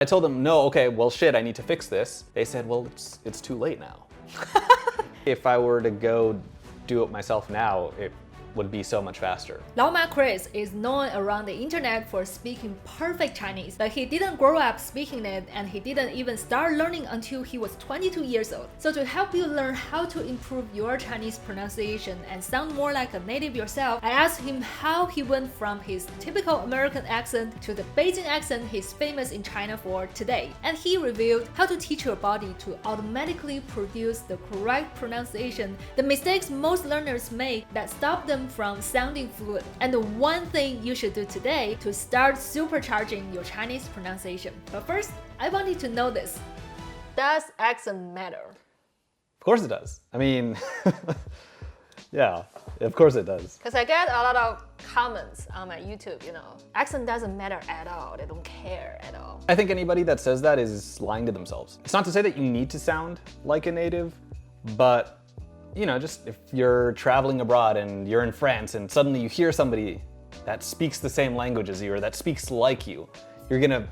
I told them, no, okay, well, shit, I need to fix this. They said, well, it's too late now. If I were to go do it myself now, it would be so much faster. Laoma Chris is known around the internet for speaking perfect Chinese, but he didn't grow up speaking it and he didn't even start learning until he was 22 years old. So to help you learn how to improve your Chinese pronunciation and sound more like a native yourself, I asked him how he went from his typical American accent to the Beijing accent he's famous in China for today. And he revealed how to teach your body to automatically produce the correct pronunciation, the mistakes most learners make that stop them from sounding fluent, and the one thing you should do today to start supercharging your Chinese pronunciation. But first, I want you to know this. Does accent matter? Of course it does. I mean, yeah, of course it does. Because I get a lot of comments on my YouTube, accent doesn't matter at all, they don't care at all. I think anybody that says that is lying to themselves. It's not to say that you need to sound like a native, but just if you're traveling abroad and you're in France and suddenly you hear somebody that speaks the same language as you or that speaks like you, you're gonna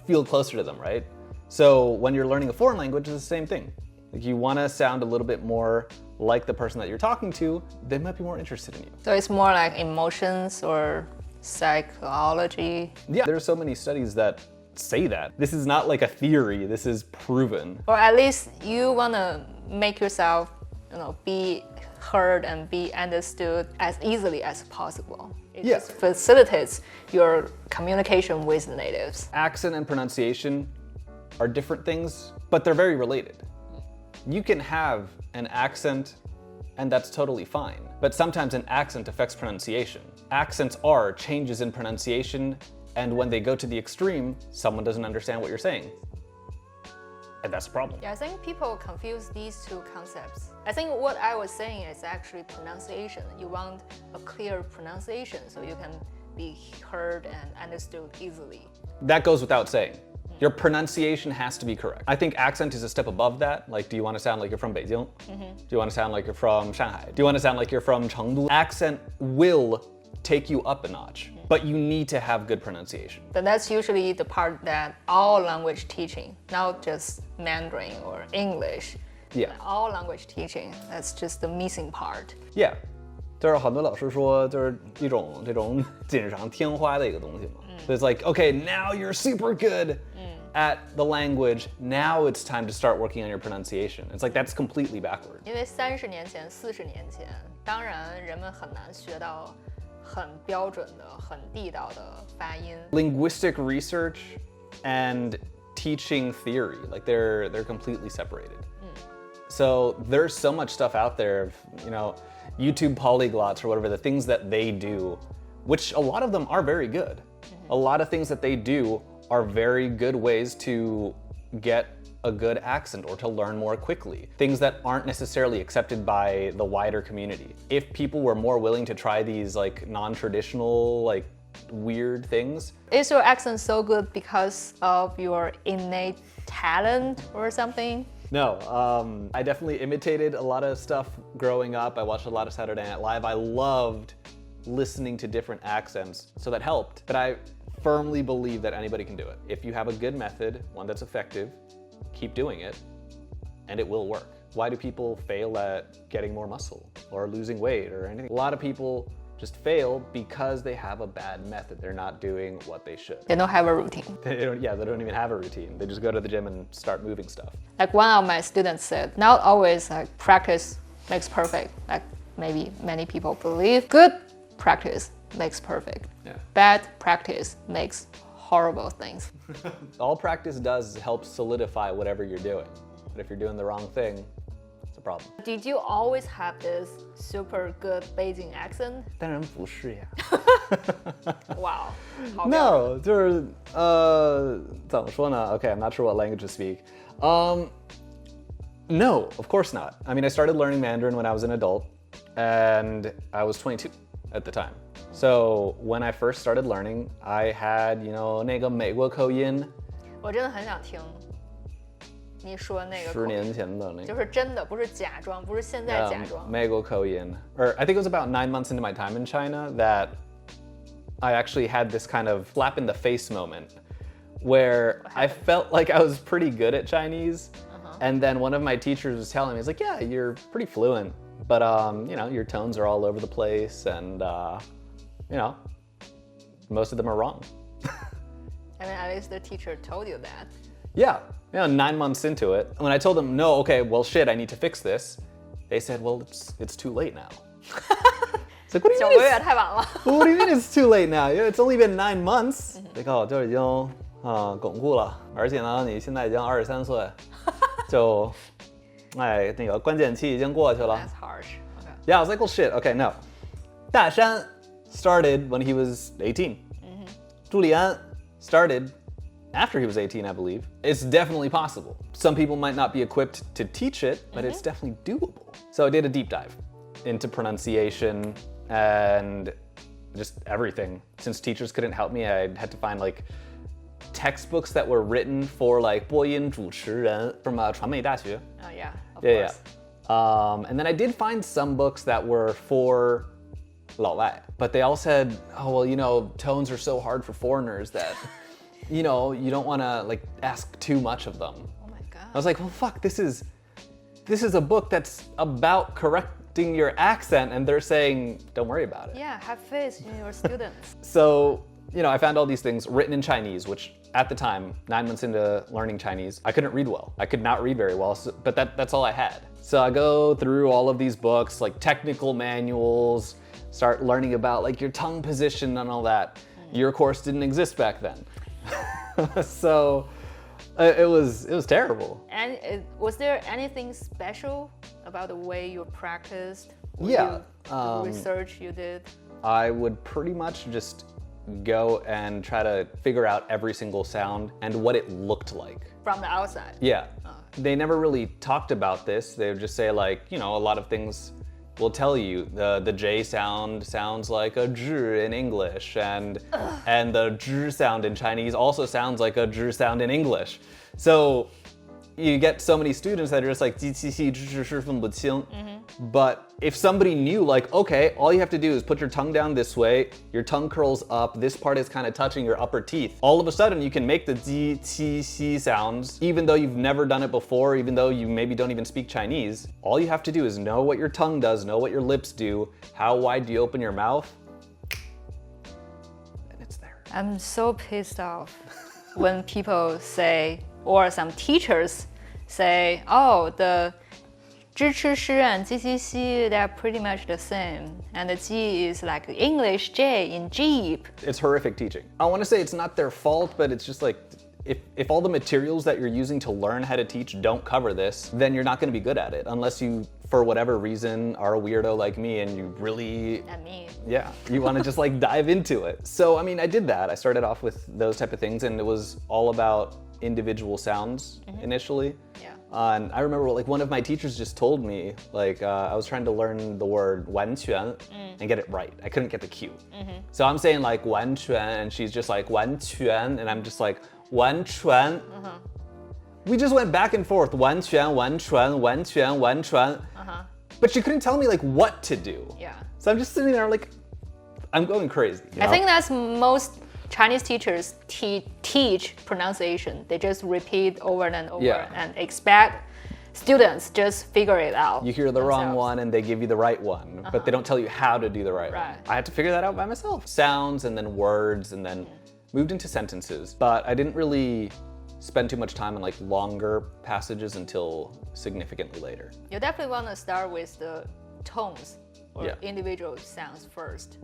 feel closer to them, right? So when you're learning a foreign language, it's the same thing. Like you wanna sound a little bit more like the person that you're talking to, they might be more interested in you. So it's more like emotions or psychology? Yeah, there's so many studies that say that. This is not like a theory, this is proven. Or at least you wanna make yourself be heard and be understood as easily as possible. It just facilitates your communication with the natives. Accent and pronunciation are different things, but they're very related. You can have an accent and that's totally fine, but sometimes an accent affects pronunciation. Accents are changes in pronunciation, and when they go to the extreme, someone doesn't understand what you're saying. And that's a problem. Yeah, I think people confuse these two concepts. I think what I was saying is actually pronunciation. You want a clear pronunciation so you can be heard and understood easily. That goes without saying. Your pronunciation has to be correct. I think accent is a step above that. Like, do you want to sound like you're from Beijing? Do you want to sound like you're from Shanghai? Do you want to sound like you're from Chengdu? Accent will take you up a notch, but you need to have good pronunciation. But that's usually the part that all language teaching, not just Mandarin or English, all language teaching, that's just the missing part. Yeah. 就是很多老师说就是一种这种锦上添花的一个东西嘛。So it's like, okay, now you're super good at the language. Now it's time to start working on your pronunciation. It's like that's completely backward. 因为30年前、40年前，当然人们很难学到很标准的、很地道的发音。Linguistic research and teaching theory, like they're completely separated. So there's so much stuff out there of, YouTube polyglots or whatever, the things that they do, which a lot of them are very good. A lot of things that they do are very good ways to get a good accent or to learn more quickly. Things that aren't necessarily accepted by the wider community. If people were more willing to try these like non-traditional, like weird things. Is your accent so good because of your innate talent or something? No, I definitely imitated a lot of stuff growing up. I watched a lot of Saturday Night Live. I loved listening to different accents, so that helped. But I firmly believe that anybody can do it. If you have a good method, one that's effective, keep doing it, and it will work. Why do people fail at getting more muscle or losing weight or anything? A lot of people just fail because they have a bad method. They're not doing what they should. They don't have a routine. They don't even have a routine. They just go to the gym and start moving stuff. Like one of my students said, not always like practice makes perfect. Like maybe many people believe good practice makes perfect. Yeah. Bad practice makes horrible things. All practice does is help solidify whatever you're doing. But if you're doing the wrong thing, it's a problem. Did you always have this super good Beijing accent? 当然不是呀。Wow. No, 就是怎么说呢? Okay, I'm not sure what language to speak. No, of course not. I mean, I started learning Mandarin when I was an adult, and I was 22 at the time. So when I first started learning, I had, 那个美国口音。我真的很想听你说那个口音。10年前的那个。就是真的，不是假装，不是现在假装。美国口音. Or I think it was about 9 months into my time in China that I actually had this kind of slap in the face moment where I felt like I was pretty good at Chinese. And then one of my teachers was telling me, he's like, yeah, you're pretty fluent, but you know, your tones are all over the place, and you know, most of them are wrong. I mean, at least the teacher told you that. Yeah, you know, 9 months into it, when I told them, no, okay, well, shit, I need to fix this, they said, well, it's too late now. It's like, what do you mean? What do you mean it's too late now? It's only been 9 months. Like, 哦，就已经巩固了，而且呢，你现在已经23岁，就，哎，那个关键期已经过去了。That's harsh. Okay. Yeah, I was like, well, shit. Okay, no. 大山 started when he was 18. 朱利安 started after he was 18, I believe. It's definitely possible. Some people might not be equipped to teach it, but it's definitely doable. So I did a deep dive into pronunciation and just everything. Since teachers couldn't help me, I had to find like textbooks that were written for like 播音主持人 from 传媒大学. Oh yeah, of Yeah, course. yeah. And then I did find some books that were for 老外, but they all said, oh, well, you know, tones are so hard for foreigners that, you know, you don't want to like ask too much of them. Oh my god. I was like, well, fuck, this is a book that's about correcting your accent, and they're saying, don't worry about it. Yeah, have faith in your students. So, you know, I found all these things written in Chinese, which at the time, 9 months into learning Chinese, I couldn't read well. I could not read very well, but that's all I had. So I go through all of these books, like technical manuals, start learning about like your tongue position and all that. Your course didn't exist back then. So it was terrible. And was there anything special about the way you practiced? Yeah. The research you did? I would pretty much just go and try to figure out every single sound and what it looked like. From the outside? Yeah. They never really talked about this. They would just say like, you know, a lot of things will tell you the J sound sounds like a zh in English, and the zh sound in Chinese also sounds like a zh sound in English. So you get so many students that are just like 机器系知识分不清. But if somebody knew, like, okay, all you have to do is put your tongue down this way, your tongue curls up, this part is kind of touching your upper teeth. All of a sudden, you can make the 机器系 sounds, even though you've never done it before, even though you maybe don't even speak Chinese. All you have to do is know what your tongue does, know what your lips do, how wide do you open your mouth, and it's there. I'm so pissed off when people say, or some teachers say, oh, the 支持师 and 机器系, they're pretty much the same. And the G is like English J in Jeep. It's horrific teaching. I want to say it's not their fault, but it's just like, if all the materials that you're using to learn how to teach don't cover this, then you're not going to be good at it. Unless you, for whatever reason, are a weirdo like me and you really... Not me. Yeah, you want to just like dive into it. So, I mean, I did that. I started off with those type of things, and it was all about individual sounds initially. Yeah. And I remember like one of my teachers just told me, like I was trying to learn the word 完全 and get it right. I couldn't get the Q. So I'm saying like 完全 and she's just like 完全 and I'm just like 完全. We just went back and forth, 完全, 完全, 完全, 完全. But she couldn't tell me like what to do. Yeah. So I'm just sitting there like, I'm going crazy. You know? I think that's most Chinese teachers teach pronunciation. They just repeat over and over and expect students just figure it out. You hear the wrong one and they give you the right one, but they don't tell you how to do the right one. I had to figure that out by myself. Sounds and then words and then moved into sentences. But I didn't really spend too much time on like longer passages until significantly later. You definitely want to start with the tones or individual sounds first.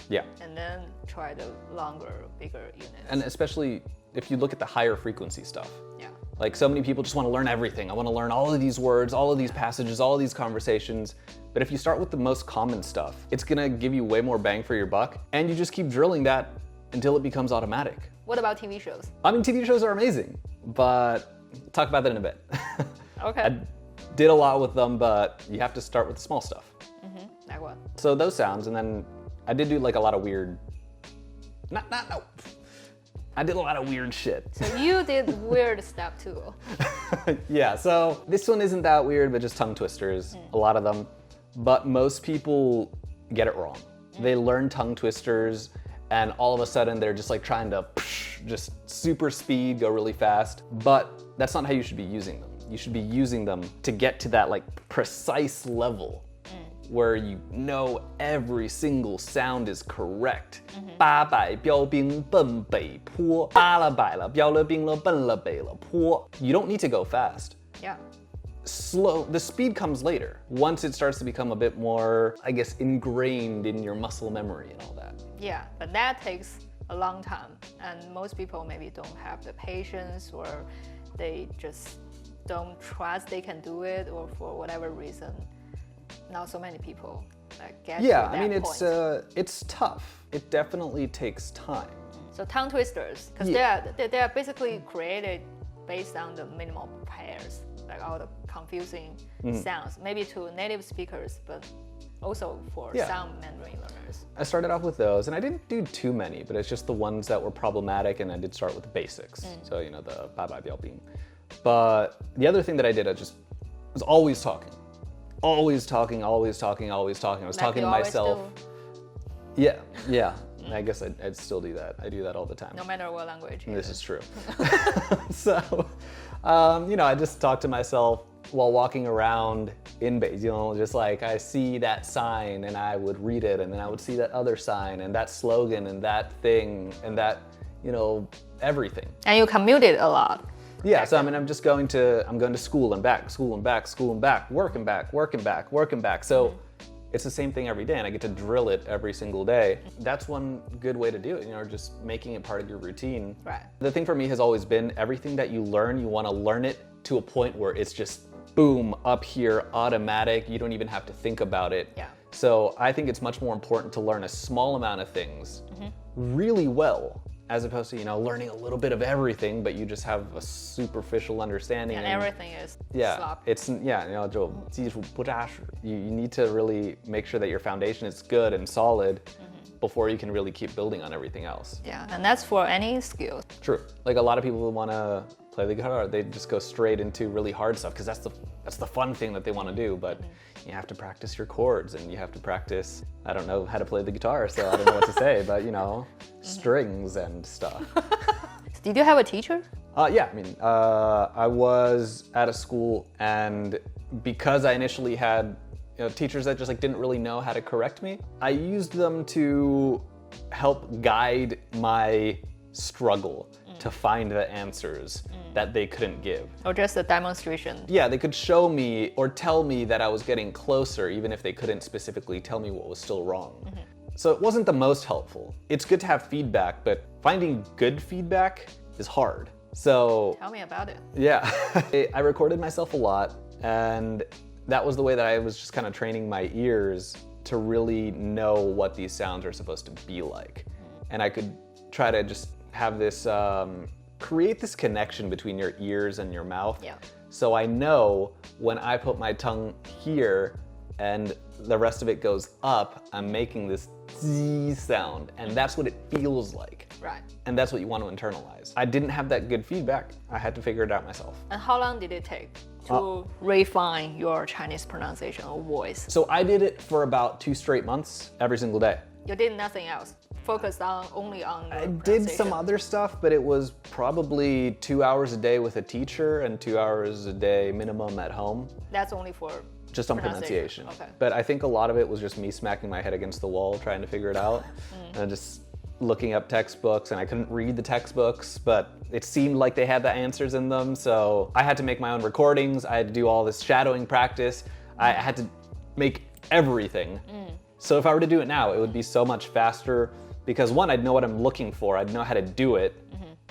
Yeah. And then try the longer, bigger units. And especially if you look at the higher frequency stuff. Yeah. Like so many people just want to learn everything. I want to learn all of these words, all of these passages, all of these conversations. But if you start with the most common stuff, it's going to give you way more bang for your buck. And you just keep drilling that until it becomes automatic. What about TV shows? I mean, TV shows are amazing, but we'll talk about that in a bit. Okay. I did a lot with them, but you have to start with the small stuff. Like what? So those sounds, and then I did do like a lot of weird, no. I did a lot of weird shit. So you did weird stuff too. Yeah, so this one isn't that weird, but just tongue twisters, a lot of them. But most people get it wrong. They learn tongue twisters and all of a sudden they're just like trying to just super speed, go really fast. But that's not how you should be using them. You should be using them to get to that like precise level where you know every single sound is correct. 800标兵奔北坡，扒了摆了，标了兵了，奔了北了坡。You don't need to go fast. Yeah. Slow, the speed comes later. Once it starts to become a bit more, I guess, ingrained in your muscle memory and all that. Yeah, but that takes a long time. And most people maybe don't have the patience, or they just don't trust they can do it, or for whatever reason. Not so many people get to that point. It's tough. It definitely takes time. So tongue twisters, because they are basically created based on the minimal pairs, like all the confusing sounds, maybe to native speakers, but also for some Mandarin learners. I started off with those, and I didn't do too many, but it's just the ones that were problematic, and I did start with the basics. So, you know, the 800标兵. But the other thing that I did, I just was always talking. Always talking. I was talking to myself. Yeah. I guess I'd still do that. I do that all the time. No matter what language. This is true. So, you know, I just talk to myself while walking around in Beijing, just like I see that sign and I would read it, and then I would see that other sign and that slogan and that thing and that, you know, everything. And you commuted a lot. Yeah, so I mean, I'm going to school and back, work and back. So it's the same thing every day, and I get to drill it every single day. That's one good way to do it, you know, just making it part of your routine. Right. The thing for me has always been everything that you learn, you want to learn it to a point where it's just boom, up here, automatic. You don't even have to think about it. Yeah. So I think it's much more important to learn a small amount of things really well, as opposed to, you know, learning a little bit of everything, but you just have a superficial understanding. And everything is sloppy. It's, you know, 就基础不扎实. You need to really make sure that your foundation is good and solid before you can really keep building on everything else. Yeah, and that's for any skill. True. Like a lot of people want to play the guitar, they just go straight into really hard stuff because that's the fun thing that they want to do, but you have to practice your chords and you have to practice, I don't know how to play the guitar, so I don't know what to say, but you know, strings and stuff. Did you have a teacher? Yeah, I mean, I was at a school, and because I initially had, you know, teachers that just like didn't really know how to correct me, I used them to help guide my struggle to find the answers that they couldn't give. Or just a demonstration? Yeah, they could show me or tell me that I was getting closer, even if they couldn't specifically tell me what was still wrong. So it wasn't the most helpful. It's good to have feedback, but finding good feedback is hard. So tell me about it. Yeah, I recorded myself a lot, and that was the way that I was just kind of training my ears to really know what these sounds are supposed to be like. And I could try to just have this, create this connection between your ears and your mouth. Yeah. So I know when I put my tongue here and the rest of it goes up, I'm making this Z sound, and that's what it feels like. Right. And that's what you want to internalize. I didn't have that good feedback. I had to figure it out myself. And how long did it take to refine your Chinese pronunciation or voice? So I did it for about 2 straight months, every single day. You did nothing else? Focused only on I did some other stuff, but it was probably 2 hours a day with a teacher and 2 hours a day minimum at home. That's only for just on pronunciation. Okay. But I think a lot of it was just me smacking my head against the wall trying to figure it out and just looking up textbooks, and I couldn't read the textbooks, but it seemed like they had the answers in them, so I had to make my own recordings. I had to do all this shadowing practice. I had to make everything. So if I were to do it now, it would be so much faster because one, I'd know what I'm looking for, I'd know how to do it,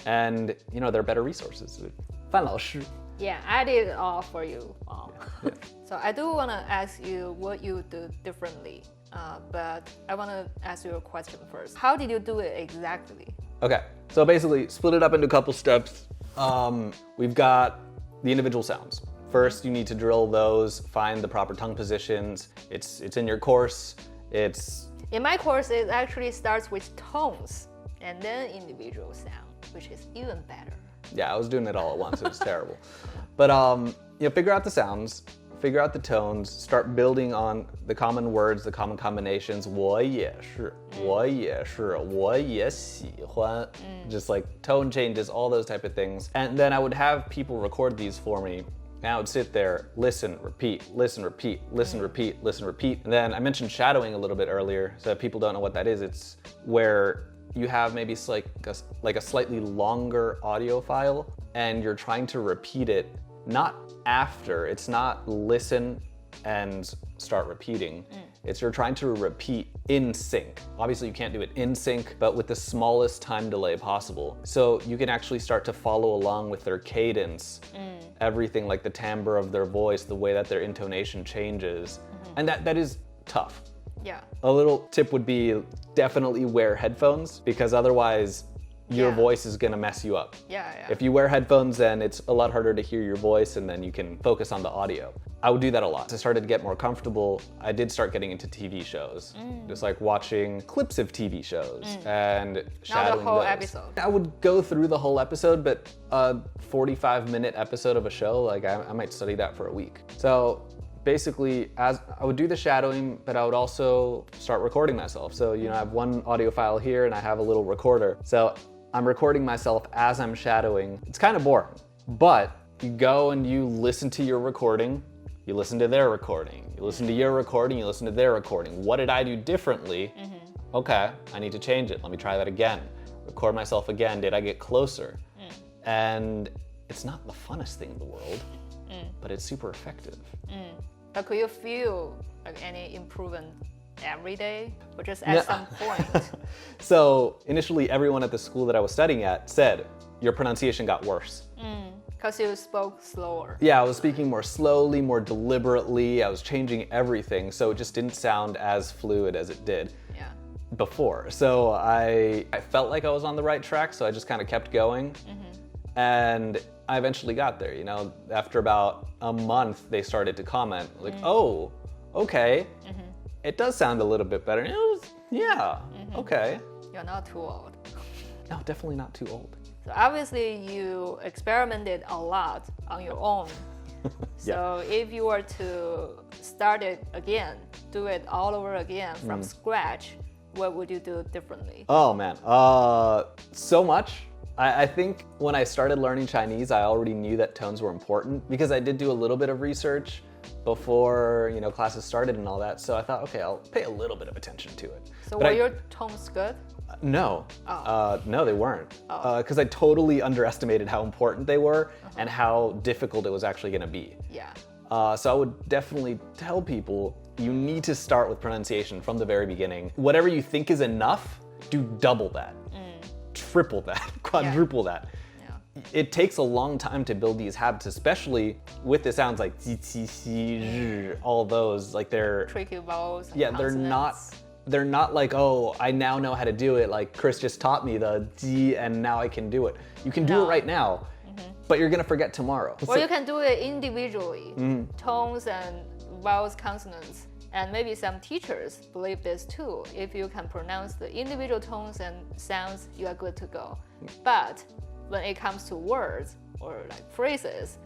and you know, there are better resources. Fàn Lǎoshī. Yeah, I did it all for you. So I do want to ask you what you do differently, but I want to ask you a question first. How did you do it exactly? Okay, so basically split it up into a couple steps. We've got the individual sounds. First, you need to drill those, find the proper tongue positions. It's in your course. In my course, it actually starts with tones and then individual sound, which is even better. Yeah, I was doing it all at once. It was terrible. But you know, figure out the sounds, figure out the tones, start building on the common words, the common combinations. 我也是,我也是,我也喜欢. Just like tone changes, all those type of things. And then I would have people record these for me. And I would sit there, listen, repeat, listen, repeat, listen, repeat, listen, repeat. And then I mentioned shadowing a little bit earlier, so if people don't know what that is, it's where you have maybe like a slightly longer audio file and you're trying to repeat it, not after, it's not listen and start repeating. It's you're trying to repeat in sync. Obviously you can't do it in sync, but with the smallest time delay possible. So you can actually start to follow along with their cadence, everything like the timbre of their voice, the way that their intonation changes. And that is tough. Yeah. A little tip would be definitely wear headphones because otherwise your voice is gonna mess you up. Yeah. If you wear headphones, then it's a lot harder to hear your voice and then you can focus on the audio. I would do that a lot. As I started to get more comfortable, I did start getting into TV shows. Just like watching clips of TV shows and shadowing Not the whole those. episode. I would go through the whole episode, but a 45-minute episode of a show, like I might study that for a week. So basically, as I would do the shadowing, but I would also start recording myself. So, I have one audio file here and I have a little recorder. So I'm recording myself as I'm shadowing. It's kind of boring, but you go and you listen to your recording, you listen to their recording, you listen to your recording, you listen to their recording. What did I do differently? Okay, I need to change it. Let me try that again. Record myself again. Did I get closer? And it's not the funnest thing in the world, but it's super effective. But could you feel like any improvement every day or just at some point? So initially everyone at the school that I was studying at said, your pronunciation got worse. Because you spoke slower. Yeah, I was speaking more slowly, more deliberately. I was changing everything, so it just didn't sound as fluid as it did before. So I felt like I was on the right track, so I just kind of kept going. And I eventually got there, After about a month, they started to comment, like, oh, okay. It does sound a little bit better. It was, okay. You're not too old. No, definitely not too old. So obviously you experimented a lot on your own. So if you were to start it again, do it all over again from scratch, what would you do differently? Oh man, so much. I think when I started learning Chinese, I already knew that tones were important because I did do a little bit of research before classes started and all that. So I thought, okay, I'll pay a little bit of attention to it. So were your tones good? No, no, they weren't. Because I totally underestimated how important they were and how difficult it was actually going to be. Yeah. So I would definitely tell people you need to start with pronunciation from the very beginning. Whatever you think is enough, do double that, triple that, quadruple that. It takes a long time to build these habits, especially with the sounds like ji, qi, xi, all those, like they're tricky vowels. Yeah, they're not like, oh, I now know how to do it. Like Chris just taught me the ji and now I can do it. You can do it right now, but you're gonna forget tomorrow. Or you can do it individually, tones and vowels, consonants. And maybe some teachers believe this too. If you can pronounce the individual tones and sounds, you are good to go. But when it comes to words or like phrases,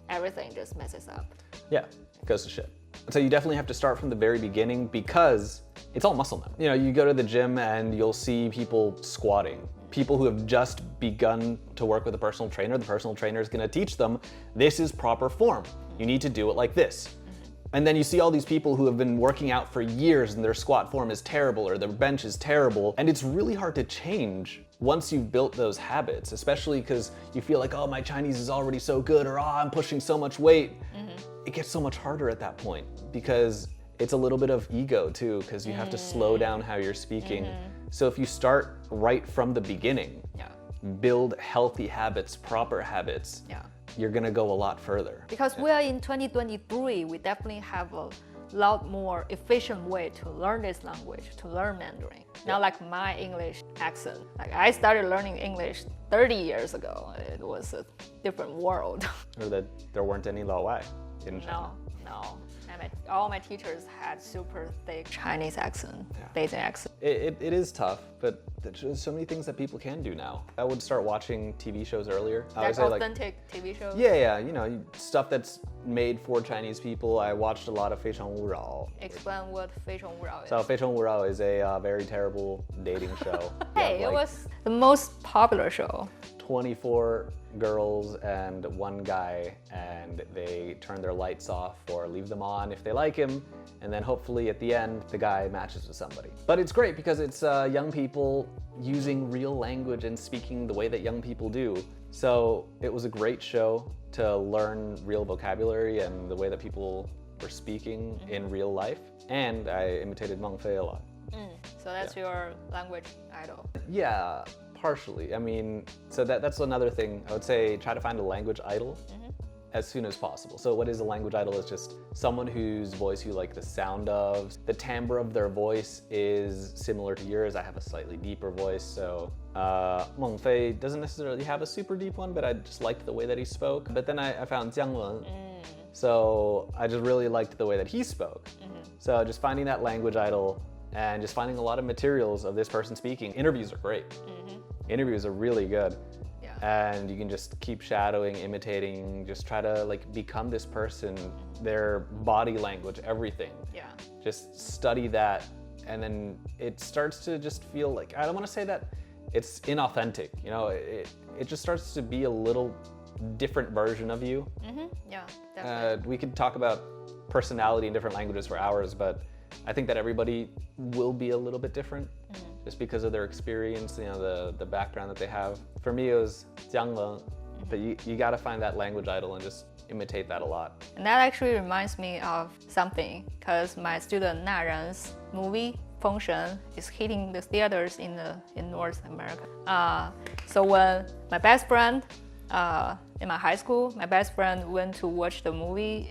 everything just messes up. Yeah, it goes to shit. So you definitely have to start from the very beginning because it's all muscle memory. You go to the gym and you'll see people squatting. People who have just begun to work with a personal trainer, the personal trainer is gonna teach them, this is proper form. You need to do it like this. And then you see all these people who have been working out for years and their squat form is terrible or their bench is terrible. And it's really hard to change once you've built those habits, especially because you feel like, oh, my Chinese is already so good, or oh, I'm pushing so much weight. It gets so much harder at that point because it's a little bit of ego too, because you have to slow down how you're speaking. So if you start right from the beginning, build healthy habits, proper habits, you're gonna go a lot further. Because we are in 2023, we definitely have a lot more efficient way to learn this language, to learn Mandarin. Not like my English accent. Like I started learning English 30 years ago. It was a different world. Or that there weren't any Laoma in China. No. And all my teachers had super thick Chinese accent, Beijing accent. It is tough, but there's so many things that people can do now. I would start watching TV shows earlier. I Like would say authentic TV shows? yeah, you know, stuff that's made for Chinese people. I watched a lot of 非诚勿扰. Explain what 非诚勿扰 is. So 非诚勿扰 is a very terrible dating show. Hey, it was the most popular show. 24 girls and one guy, and they turn their lights off or leave them on if they like him, and then hopefully at the end the guy matches with somebody. But it's great because it's young people using real language and speaking the way that young people do. So it was a great show to learn real vocabulary and the way that people were speaking in real life, and I imitated Meng Fei a lot. So that's your language idol. Yeah, partially. I mean, so that's another thing. I would say try to find a language idol as soon as possible. So what is a language idol? Is just someone whose voice you like the sound of. The timbre of their voice is similar to yours. I have a slightly deeper voice, so Meng Fei doesn't necessarily have a super deep one, but I just liked the way that he spoke. But then I found Jiang Wen. So I just really liked the way that he spoke. So just finding that language idol and just finding a lot of materials of this person speaking. Interviews are great. Interviews are really good. Yeah. And you can just keep shadowing, imitating, just try to like become this person, their body language, everything. Yeah. Just study that, and then it starts to just feel like, I don't want to say that it's inauthentic, you know, it just starts to be a little different version of you. Yeah, definitely. We could talk about personality in different languages for hours, but I think that everybody will be a little bit different just because of their experience, you know, the background that they have. For me, it was Jiang Wen, but you got to find that language idol and just imitate that a lot. And that actually reminds me of something, because my student Na Ran's movie Fengshen is hitting the theaters in North America. So when my best friend in my high school, my best friend went to watch the movie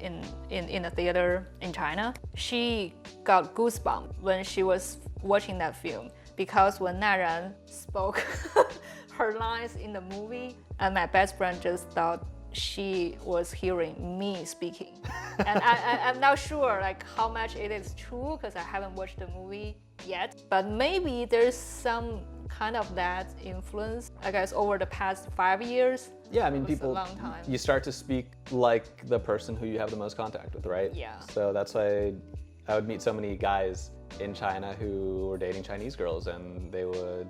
in a theater in China. She got goosebumps when she was watching that film, because when Na Ran spoke her lines in the movie, and my best friend just thought she was hearing me speaking. And I'm not sure like how much it is true, because I haven't watched the movie yet, but maybe there's some kind of that influence, I guess, over the past 5 years. Yeah, I mean, people, a long time. You start to speak like the person who you have the most contact with, right? Yeah. So that's why I would meet so many guys in China who were dating Chinese girls, and they would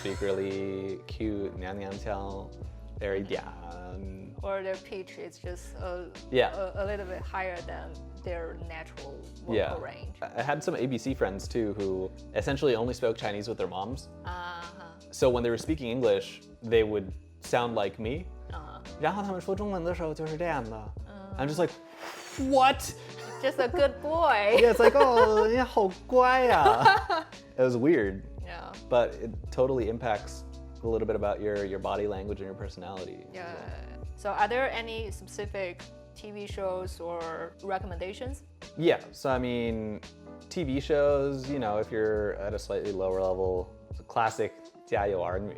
speak really cute, niang niang qiao, very dian. Or their pitch is just a little bit higher than their natural vocal range. I had some ABC friends too who essentially only spoke Chinese with their moms. So when they were speaking English, they would sound like me. 然后他们说中文的时候就是这样的. I'm just like, what? Just a good boy. Yeah, it's like, oh, 你好乖啊. It was weird. Yeah. But it totally impacts a little bit about your body language and your personality. Yeah. So are there any specific TV shows or recommendations? Yeah, so I mean, TV shows, you know, if you're at a slightly lower level, classic 加油儿女.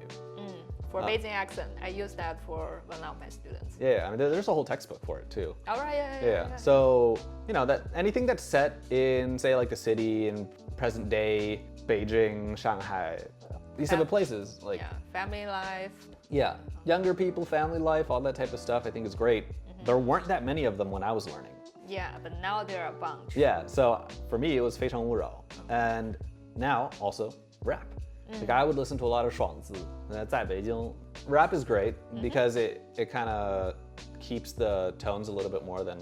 For Beijing accent, I use that for one of my students. Yeah, I mean, there's a whole textbook for it too. All right, Yeah. So, you know, that anything that's set in, say, like the city in present day, Beijing, Shanghai, these type of places, like family life. Yeah, younger people, family life, all that type of stuff, I think is great. There weren't that many of them when I was learning. Yeah, but now there are a bunch. Yeah, so for me, it was 非诚勿扰, and now also rap. Like I would listen to a lot of 爽字. 在北京, rap is great because it kind of keeps the tones a little bit more than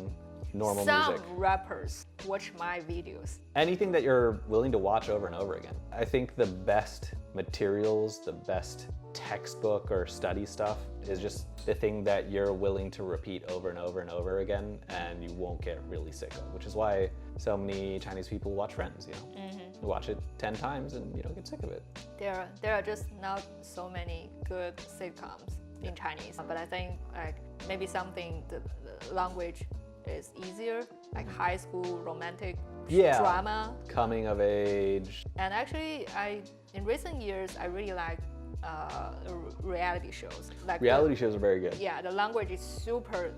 normal music. Some rappers watch my videos. Anything that you're willing to watch over and over again. I think the best materials, the best textbook or study stuff is just the thing that you're willing to repeat over and over and over again, and you won't get really sick of, which is why so many Chinese people watch Friends, you know. You watch it 10 times and you don't get sick of it. There are just not so many good sitcoms in Chinese, but I think like maybe something the language is easier, like high school romantic drama, coming of age. And actually, in recent years I really like reality shows. Like reality shows are very good. Yeah, the language is super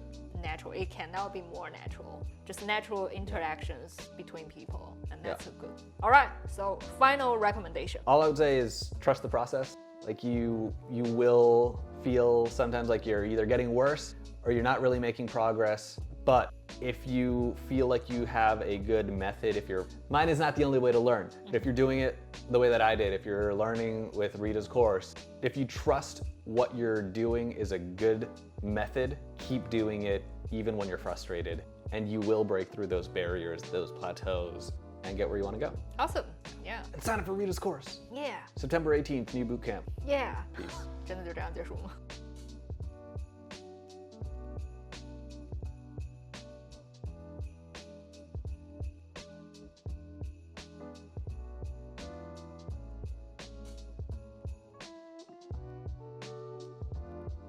natural. It cannot be more natural. Just natural interactions between people, and that's so good. All right, so final recommendation. All I would say is trust the process. Like you will feel sometimes like you're either getting worse or you're not really making progress. But if you feel like you have a good method, mine is not the only way to learn. If you're doing it the way that I did, if you're learning with Rita's course, if you trust what you're doing is a good method, keep doing it even when you're frustrated, and you will break through those barriers, those plateaus, and get where you want to go. Awesome. Yeah. And sign up for Rita's course. Yeah. September 18th, new boot camp. Yeah. Peace. 真的就这样结束吗？